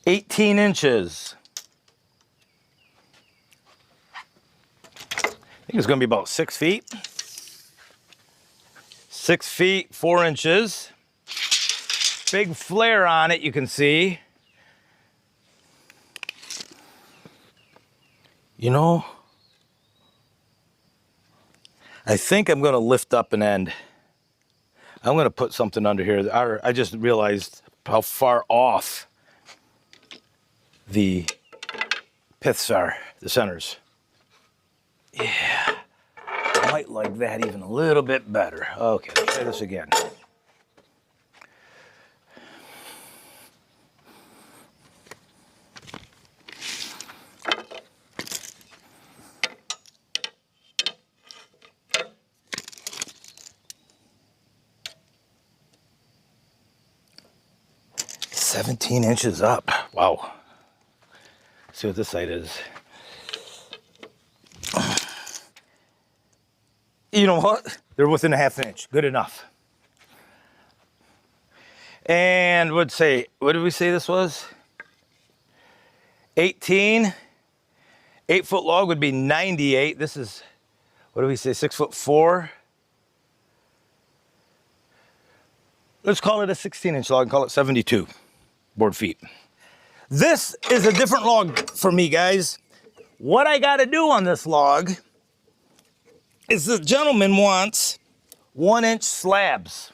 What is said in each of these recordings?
18 inches. I think it's gonna be about 6 feet. 6 feet, 4 inches. Big flare on it, you can see. You know, I think I'm gonna lift up an end. I'm gonna put something under here. I just realized how far off the piths are, the centers. Yeah, I might like that even a little bit better. Okay, let's try this again. "17 inches up." Wow. Let's see what this side is. You know what? They're within a half inch. Good enough. And would say, what did we say this was? 18. 8-foot log would be 98. This is, what do we say, 6'4"? Let's call it a 16-inch log and call it 72 board feet. This is a different log for me, guys. What I got to do on this log is the gentleman wants 1-inch slabs.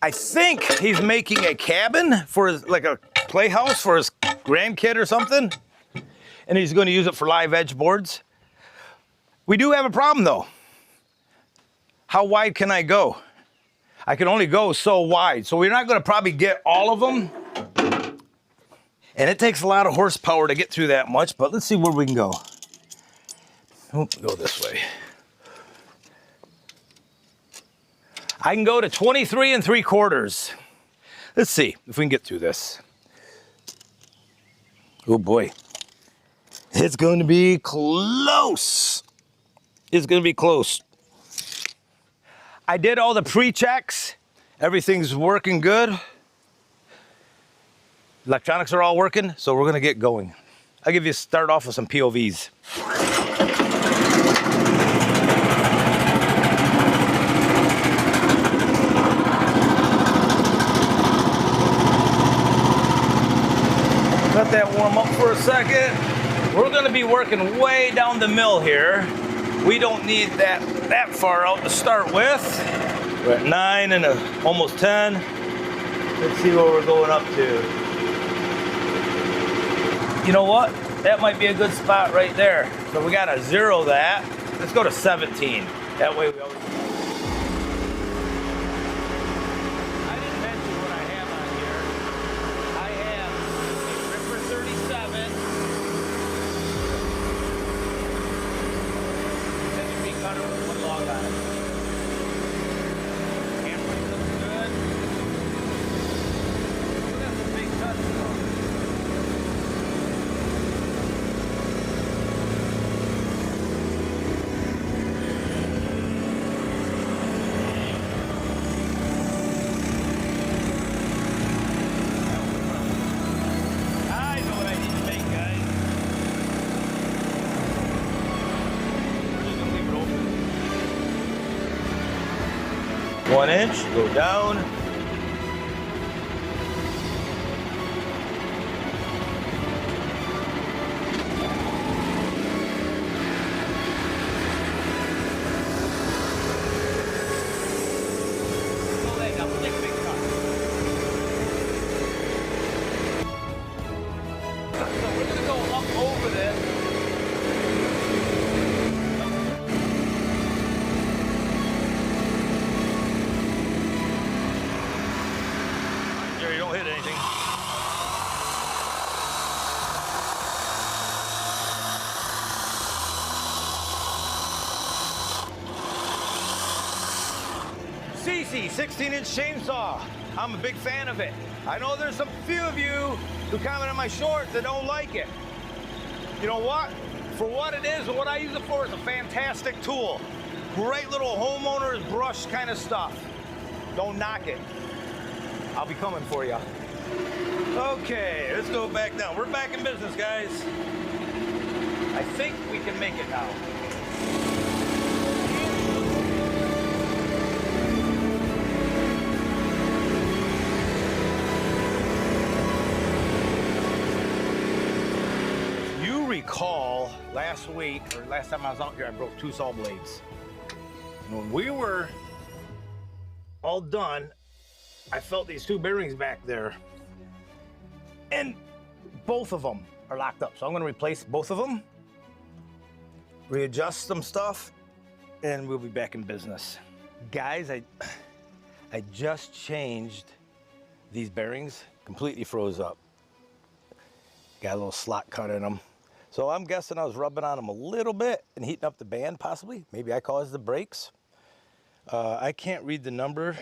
I think he's making a cabin for his, like a playhouse for his grandkid or something, and he's going to use it for live edge boards. We do have a problem though. How wide can I go? I can only go so wide, so we're not going to probably get all of them. And it takes a lot of horsepower to get through that much, but let's see where we can go. Oh, go this way. I can go to 23 3/4. Let's see if we can get through this. Oh boy. It's going to be close. It's going to be close. I did all the pre-checks. Everything's working good. Electronics are all working, so we're gonna get going. I'll give you a start off with some POVs. Let that warm up for a second. We're gonna be working way down the mill here. We don't need that far out to start with. We're at 9 and almost 10. Let's see what we're going up to. You know what? That might be a good spot right there. So we gotta zero that. Let's go to 17. That way we always... I didn't mention what I have on here. I have a Ripper 37. 10-feet cutter with 1 log on it. Hammer looks good. Look at the big cuts though. I know what I need to make, guys. We're just gonna leave it open. 1 inch, go down. CC 16-inch chainsaw. I'm a big fan of it. I know there's some few of you who comment on my shorts that don't like it. You know what? For what it is and what I use it for, it's a fantastic tool. Great little homeowner's brush kind of stuff. Don't knock it. I'll be coming for you. Okay, let's go back down. We're back in business, guys. I think we can make it now. If you recall, last week, or last time I was out here, I broke 2 saw blades. And when we were all done, I felt these 2 bearings back there. And both of them are locked up. So I'm gonna replace both of them, readjust some stuff, and we'll be back in business. Guys, I just changed these bearings, completely froze up. Got a little slot cut in them. So I'm guessing I was rubbing on them a little bit and heating up the band, possibly. Maybe I caused the breaks. I can't read the number,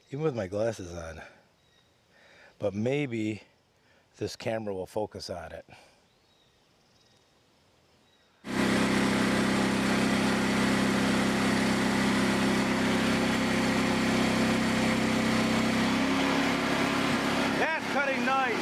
even with my glasses on. But maybe this camera will focus on it. That's cutting nice.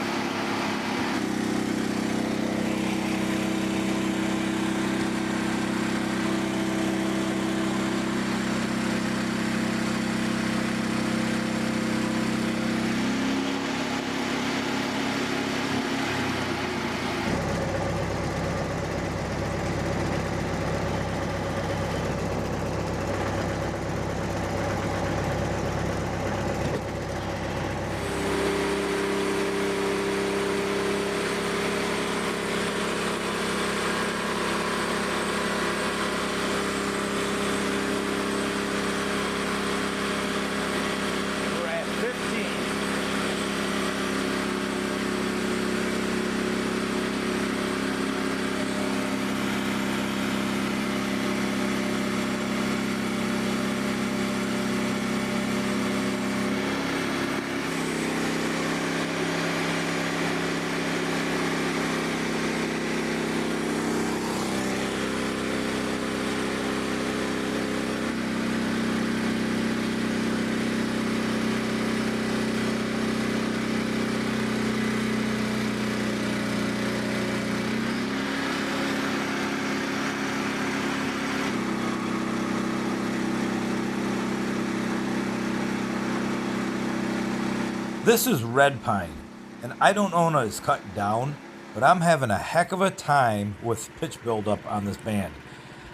This is red pine, and I don't know when it's cut down, but I'm having a heck of a time with pitch buildup on this band.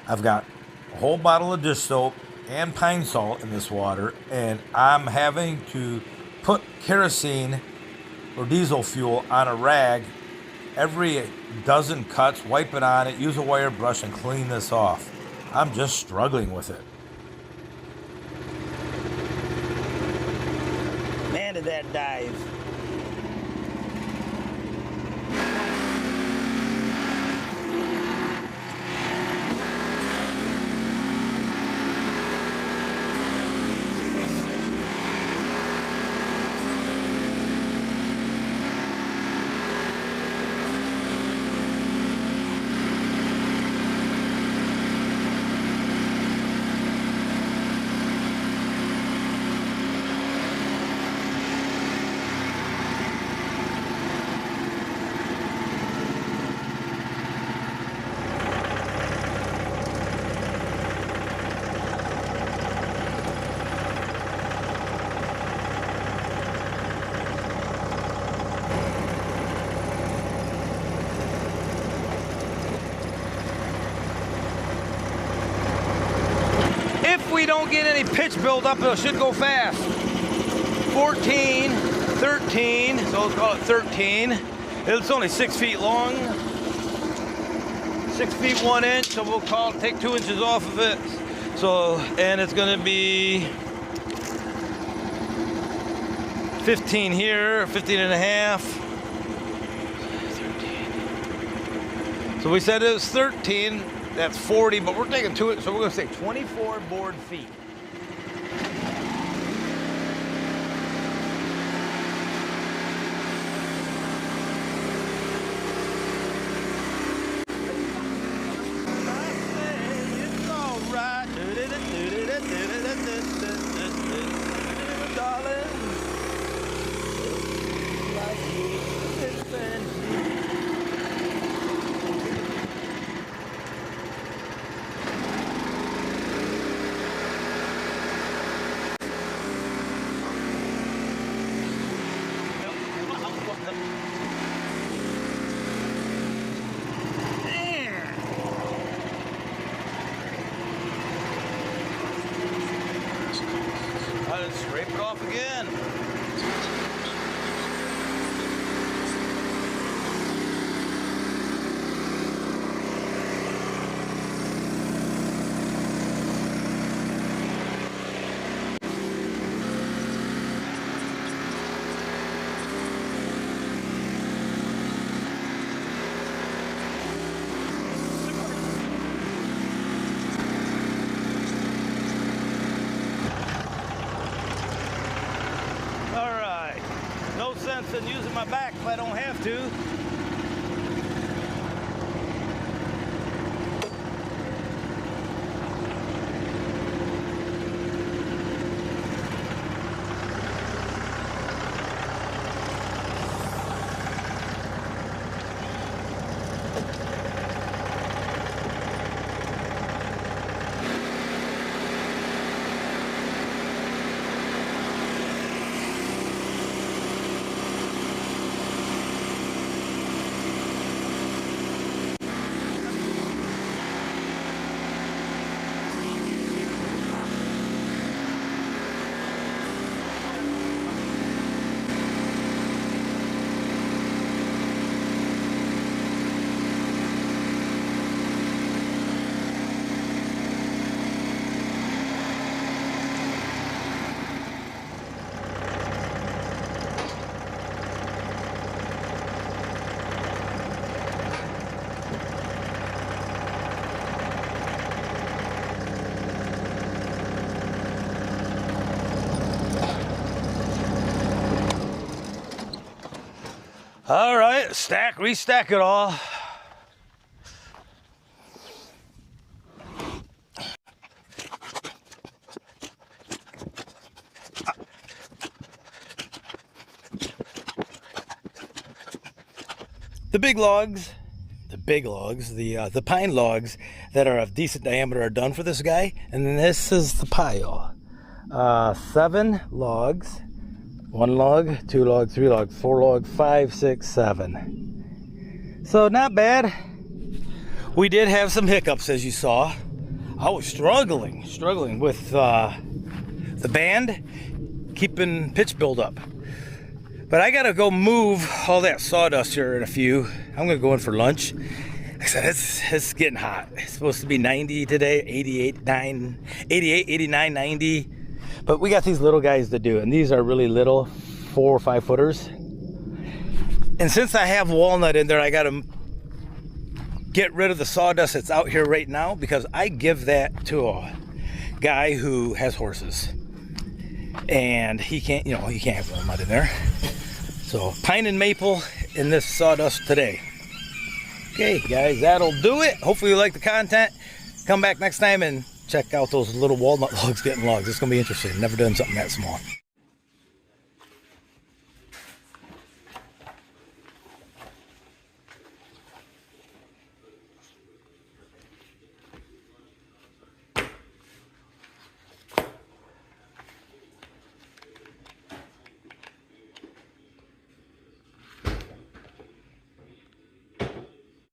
I've got a whole bottle of dish soap and pine salt in this water, and I'm having to put kerosene or diesel fuel on a rag every dozen cuts, wipe it on it, use a wire brush, and clean this off. I'm just struggling with it. Man, did that dive. If we don't get any pitch buildup, it should go fast. 14, 13, so let's call it 13. It's only 6 feet long. 6 feet 1 inch, so we'll take 2 inches off of it. So, and it's gonna be 15 here, 15 and a half. 13. So we said it was 13. That's 40, but we're taking 2, so we're gonna say 24 board feet. It's all right, darling. then scrape it off again. No sense in using my back if I don't have to. All right, stack, restack it all. The big logs, the pine logs that are of decent diameter are done for this guy, and then this is the pile. 7 logs. 1 log, 2 log, 3 log, 4 log, 5, 6, 7. So not bad. We did have some hiccups, as you saw. I was struggling with the band, keeping pitch build up. But I gotta go move all that sawdust here in a few. I'm gonna go in for lunch. Like I said, it's getting hot. It's supposed to be 90 today, 88, 89, 90. But we got these little guys to do, and these are really little, 4 or 5 footers. And since I have walnut in there, I gotta get rid of the sawdust that's out here right now, because I give that to a guy who has horses. And he can't have walnut in there. So pine and maple in this sawdust today. Okay, guys, that'll do it. Hopefully you like the content. Come back next time and check out those little walnut logs getting logs. It's gonna be interesting. Never done something that small.